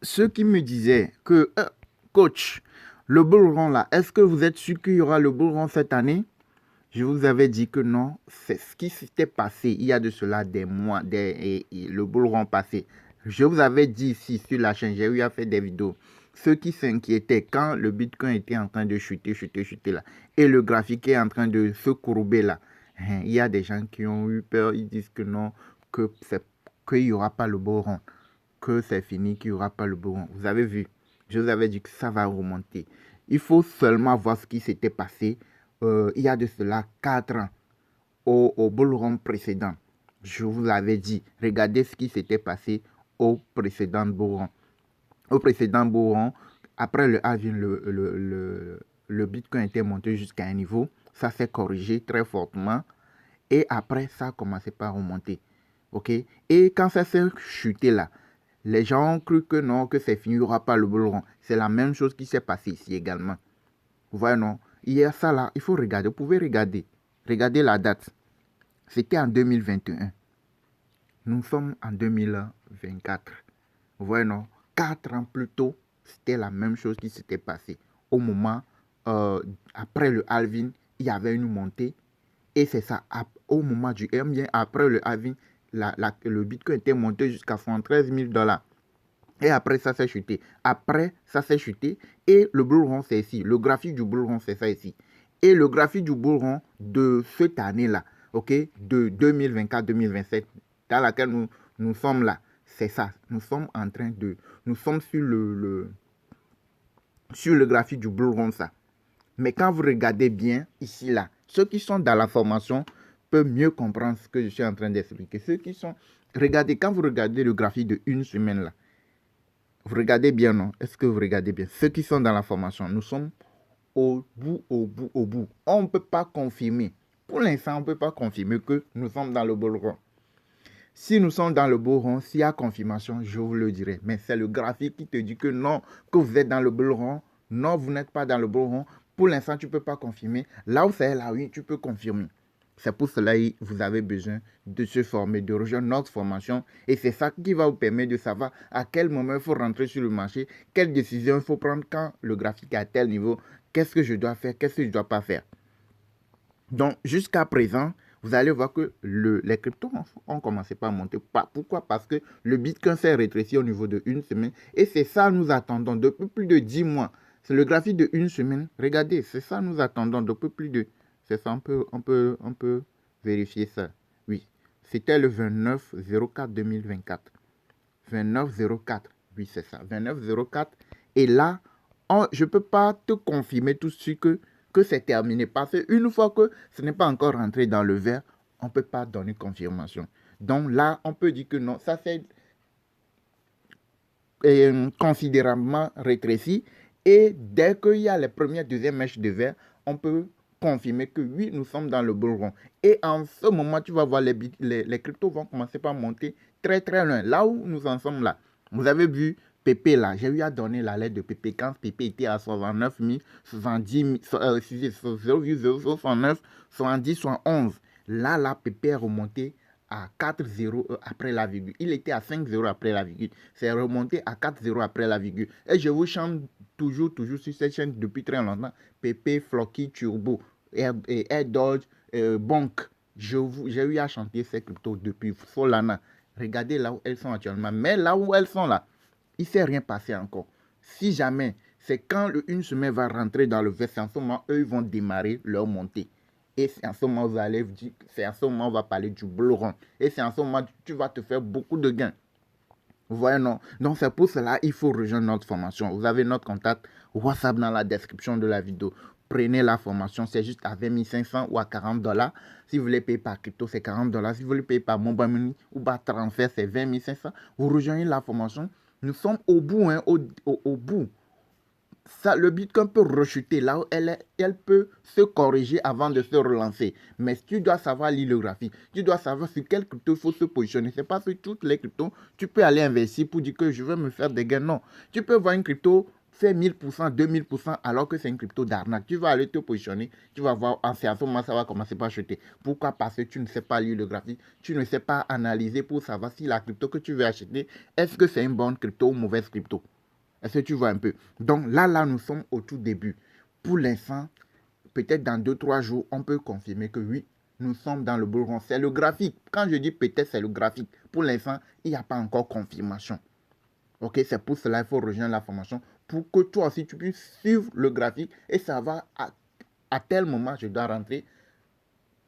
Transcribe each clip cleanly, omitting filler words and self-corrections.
ceux qui me disaient que, coach, le bull run là, est-ce que vous êtes sûr qu'il y aura le bull run cette année? Je vous avais dit que non, c'est ce qui s'était passé il y a de cela des mois, le bull run passé. Je vous avais dit ici sur la chaîne, j'ai eu à faire des vidéos. Ceux qui s'inquiétaient quand le Bitcoin était en train de chuter là, et le graphique est en train de se courber là, il y a des gens qui ont eu peur, ils disent que non, qu'il n'y aura pas le bull run, que c'est fini, qu'il n'y aura pas le bull run. Vous avez vu, je vous avais dit que ça va remonter. Il faut seulement voir ce qui s'était passé il y a de cela 4 ans au bull run précédent. Je vous l'avais dit, regardez ce qui s'était passé au précédent bull run. Au précédent bull run, après le halving, le Bitcoin était monté jusqu'à un niveau. Ça s'est corrigé très fortement. Et après, ça a commencé par remonter. OK? Et quand ça s'est chuté là, les gens ont cru que non, que c'est fini, il n'y aura pas le bull run. C'est la même chose qui s'est passé ici également. Vous voyez, non? Il y a ça là, il faut regarder. Vous pouvez regarder. Regardez la date. C'était en 2021. Nous sommes en 2024. Vous voyez, non? 4 ans plus tôt, c'était la même chose qui s'était passée. Au moment, après le halving, il y avait une montée. Et c'est ça, au moment du bien après le halving, le Bitcoin était monté jusqu'à 73 000 $. Et après, ça s'est chuté. Après, ça s'est chuté. Et le bull run, c'est ici. Le graphique du bull run, c'est ça ici. Et le graphique du bull run de cette année-là, ok, de 2024-2027, dans laquelle nous sommes là, c'est ça. Nous sommes en train de... Nous sommes sur le graphique du bull run, ça. Mais quand vous regardez bien, ici, là, ceux qui sont dans la formation peuvent mieux comprendre ce que je suis en train d'expliquer. Ceux qui sont... Regardez, quand vous regardez le graphique de une semaine, là, vous regardez bien, non? Est-ce que vous regardez bien? Ceux qui sont dans la formation, nous sommes au bout. On ne peut pas confirmer. Pour l'instant, on ne peut pas confirmer que nous sommes dans le bull run. Si nous sommes dans le bull run, s'il y a confirmation, je vous le dirai. Mais c'est le graphique qui te dit que non, que vous êtes dans le bull run. Non, vous n'êtes pas dans le bull run. Pour l'instant, tu ne peux pas confirmer. Là où c'est là, oui, tu peux confirmer. C'est pour cela que vous avez besoin de se former, de rejoindre notre formation. Et c'est ça qui va vous permettre de savoir à quel moment il faut rentrer sur le marché, quelle décision il faut prendre quand le graphique est à tel niveau, qu'est-ce que je dois faire, qu'est-ce que je ne dois pas faire. Donc, jusqu'à présent, vous allez voir que les cryptos ont commencé par monter. Pourquoi? Parce que le Bitcoin s'est rétréci au niveau de une semaine. Et c'est ça que nous attendons depuis plus de 10 mois. C'est le graphique de une semaine. Regardez, c'est ça que nous attendons depuis plus de... C'est ça, on peut vérifier ça. Oui, c'était le 29/04/2024. 29/04. Oui, c'est ça, 29/04. Et là, je ne peux pas te confirmer tout de suite que c'est terminé. Parce qu'une fois que ce n'est pas encore rentré dans le vert, on ne peut pas donner confirmation. Donc là, on peut dire que non, ça c'est considérablement rétréci. Et dès qu'il y a les premières, deuxièmes mèches de vert, on peut confirmer que oui, nous sommes dans le bull run. Et en ce moment, tu vas voir, les cryptos vont commencer par monter très très loin. Là où nous en sommes là. Vous avez vu PP là, j'ai eu à donner la lettre de PP quand PP était à 69 000, 70 000, 0,069, 70, 71. Là, PP est remonté à 4,0 après la virgule. Il était à 5,0 après la virgule. C'est remonté à 4,0 après la virgule. Et je vous chante toujours sur cette chaîne depuis très longtemps. PP, Flocky, Turbo, Air Dodge, Bonk. J'ai eu à chanter ces cryptos depuis Solana. Regardez là où elles sont actuellement. Mais là où elles sont là, il ne s'est rien passé encore. Si jamais, c'est quand une semaine va rentrer dans le vert, c'est en ce moment, eux, ils vont démarrer leur montée. Et c'est en ce moment, vous allez dire, c'est en ce moment, on va parler du bull run. Et c'est en ce moment, tu vas te faire beaucoup de gains. Vous voyez, non? Donc, c'est pour cela il faut rejoindre notre formation. Vous avez notre contact WhatsApp dans la description de la vidéo. Prenez la formation, c'est juste à 20 500 ou à 40 $. Si vous voulez payer par crypto, c'est 40 $. Si vous voulez payer par mobile money ou par transfert, c'est 20 500. Vous rejoignez la formation. Nous sommes au bout, hein, au bout. Ça, le Bitcoin peut rechuter là où elle peut se corriger avant de se relancer. Mais tu dois savoir lire le graphique. Tu dois savoir sur quel crypto il faut se positionner. C'est pas sur toutes les cryptos. Tu peux aller investir pour dire que je veux me faire des gains. Non. Tu peux voir une crypto fait 1000%, 2000% alors que c'est une crypto d'arnaque. Tu vas aller te positionner, tu vas voir, en ce moment, ça va commencer par acheter. Pourquoi? Parce que tu ne sais pas lire le graphique, tu ne sais pas analyser pour savoir si la crypto que tu veux acheter, est-ce que c'est une bonne crypto ou mauvaise crypto. Est-ce que tu vois un peu? Donc là, nous sommes au tout début. Pour l'instant, peut-être dans 2-3 jours, on peut confirmer que oui, nous sommes dans le bull run. C'est le graphique. Quand je dis peut-être, c'est le graphique. Pour l'instant, il n'y a pas encore confirmation. Ok, c'est pour cela qu'il faut rejoindre la formation pour que toi aussi tu puisses suivre le graphique et savoir à tel moment je dois rentrer,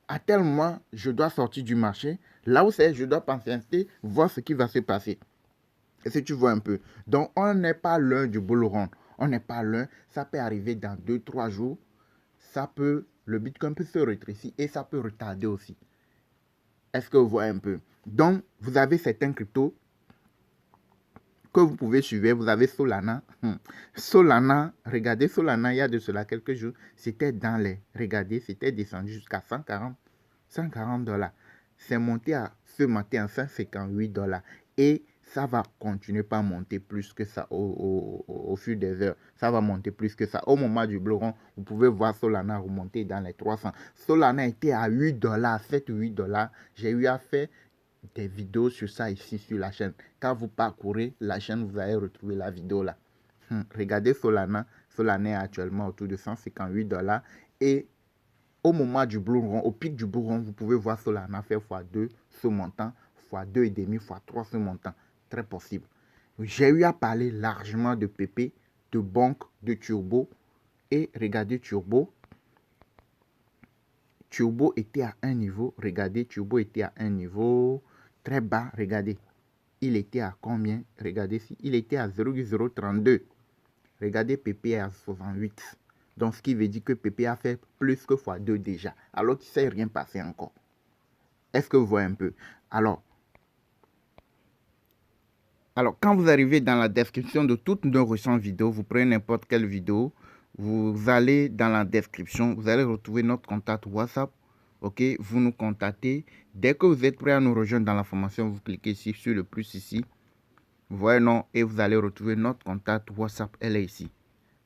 à tel moment je dois sortir du marché. Là où c'est, je dois patienter, voir ce qui va se passer. Et si tu vois un peu. Donc, on n'est pas loin du bull run. On n'est pas loin. Ça peut arriver dans 2-3 jours. Le Bitcoin peut se rétrécir et ça peut retarder aussi. Est-ce que vous voyez un peu? Donc, vous avez certains cryptos que vous pouvez suivre. Vous avez Solana. Solana, regardez Solana, il y a de cela quelques jours, c'était dans les, regardez, c'était descendu jusqu'à 140 $. C'est monté à ce matin à 158 $. Et ça va continuer par monter plus que ça au fil des heures. Ça va monter plus que ça. Au moment du bull run, vous pouvez voir Solana remonter dans les 300. Solana était à 8 $, 7 ou 8 $. J'ai eu à faire des vidéos sur ça ici sur la chaîne. Quand vous parcourez la chaîne, vous allez retrouver la vidéo là. Regardez Solana. Solana est actuellement autour de 158 $. Et au moment du bull run, au pic du bull run, vous pouvez voir Solana faire x2 ce montant, x2,5, x3 ce montant. Très possible. J'ai eu à parler largement de PP, de banque, de Turbo. Et regardez Turbo. Turbo était à un niveau. Regardez, Turbo était à un niveau très bas. Regardez. Il était à combien? Regardez si. Il était à 0,032. Regardez, PP est à 68. Donc, ce qui veut dire que PP a fait plus que x2 déjà. Alors qu'il ne s'est rien passé encore. Est-ce que vous voyez un peu? Alors, quand vous arrivez dans la description de toutes nos récentes vidéos, vous prenez n'importe quelle vidéo, vous allez dans la description, vous allez retrouver notre contact WhatsApp. Ok, vous nous contactez. Dès que vous êtes prêt à nous rejoindre dans la formation, vous cliquez ici sur le plus ici. Vous voyez non, et vous allez retrouver notre contact WhatsApp, elle est ici.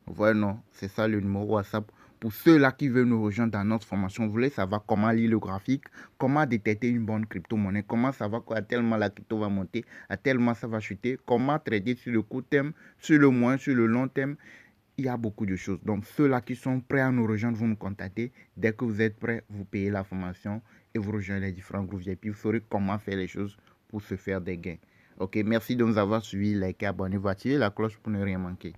Vous voyez non, c'est ça le numéro WhatsApp. Pour ceux-là qui veulent nous rejoindre dans notre formation, vous voulez savoir comment lire le graphique, comment détecter une bonne crypto-monnaie, comment savoir qu'à tel moment la crypto va monter, à tel moment ça va chuter, comment trader sur le court terme, sur le moyen, sur le long terme. Il y a beaucoup de choses. Donc, ceux-là qui sont prêts à nous rejoindre, vous nous contactez. Dès que vous êtes prêts, vous payez la formation et vous rejoignez les différents groupes VIP. Vous saurez comment faire les choses pour se faire des gains. Ok, merci de nous avoir suivis, likez, abonnez-vous, activez la cloche pour ne rien manquer.